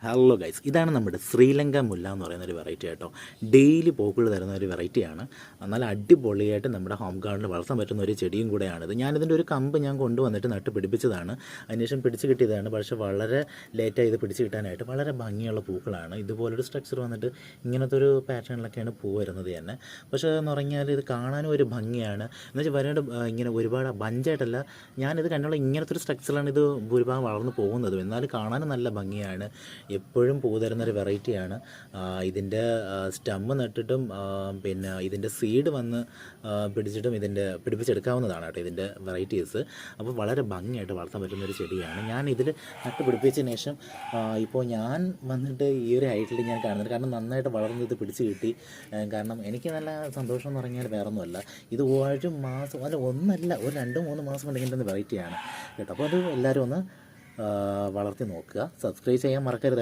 Hello guys, ഇതാണ് നമ്മുടെ ശ്രീലങ്ക മുല്ല എന്ന് പറയുന്ന ഒരു വെറൈറ്റി കേട്ടോ. ഡെയിലി പൂക്കൾ തരുന്ന ഒരു വെറൈറ്റിയാണ്. നല്ല അടിപൊളിയായിട്ട് നമ്മുടെ ഹോം ഗാർഡനിൽ വളർത്താൻ പറ്റുന്ന ഒരു ചെടിയും കൂടെയാണിത്. ഞാനിതിൻ്റെ ഒരു കമ്പ് ഞാൻ കൊണ്ടുവന്നിട്ട് നട്ട് പിടിപ്പിച്ചതാണ്. അതിനുശേഷം പിടിച്ച് കിട്ടിയതാണ്. പക്ഷേ വളരെ ലേറ്റായി ഇത് പിടിച്ച് കിട്ടാനായിട്ട്. വളരെ ഭംഗിയുള്ള പൂക്കളാണ്. ഇതുപോലൊരു സ്ട്രക്ചർ വന്നിട്ട് ഇങ്ങനത്തെ ഒരു പാറ്റേണിലൊക്കെയാണ് പൂ വരുന്നത് തന്നെ. പക്ഷേ എന്ന് പറഞ്ഞാൽ ഇത് കാണാനും ഒരു ഭംഗിയാണ്. എന്നുവെച്ചാൽ വരേണ്ട ഇങ്ങനെ ഒരുപാട് ബഞ്ചായിട്ടല്ല, ഞാനിത് കണ്ടുള്ള ഇങ്ങനത്തെ ഒരു സ്ട്രക്ചറിലാണ് ഇത് ഭൂരിഭാഗം വളർന്നു പോകുന്നത്. എന്നാലും കാണാനും നല്ല ഭംഗിയാണ്. എപ്പോഴും പൂ തരുന്നൊരു വെറൈറ്റിയാണ്. ഇതിൻ്റെ സ്റ്റമ്മ് നട്ടിട്ടും പിന്നെ ഇതിൻ്റെ സീഡ് വന്ന് പിടിച്ചിട്ടും പിടിപ്പിച്ചെടുക്കാവുന്നതാണ് കേട്ടോ ഇതിൻ്റെ വെറൈറ്റീസ്. അപ്പോൾ വളരെ ഭംഗിയായിട്ട് വളർത്താൻ പറ്റുന്നൊരു ചെടിയാണ്. ഞാൻ ഇതിൽ നട്ട് പിടിപ്പിച്ചതിന് ശേഷം ഇപ്പോൾ ഞാൻ വന്നിട്ട് ഈ ഒരു ഹൈറ്റിൽ ഞാൻ കാണുന്നുണ്ട്. കാരണം നന്നായിട്ട് വളർന്ന് ഇത് പിടിച്ച് കിട്ടി. കാരണം എനിക്ക് നല്ല സന്തോഷം എന്ന് പറഞ്ഞാൽ വേറെ ഒന്നുമല്ല, ഇത് ഒരു മാസം അല്ല ഒന്നല്ല, ഒരു 2-3 മാസം കൊണ്ട് ഇങ്ങനത്തെ വെറൈറ്റിയാണ് കേട്ടോ. അപ്പോൾ അത് എല്ലാവരും ഒന്ന് വളർത്തി നോക്കുക. സബ്സ്ക്രൈബ് ചെയ്യാൻ മറക്കരുത്.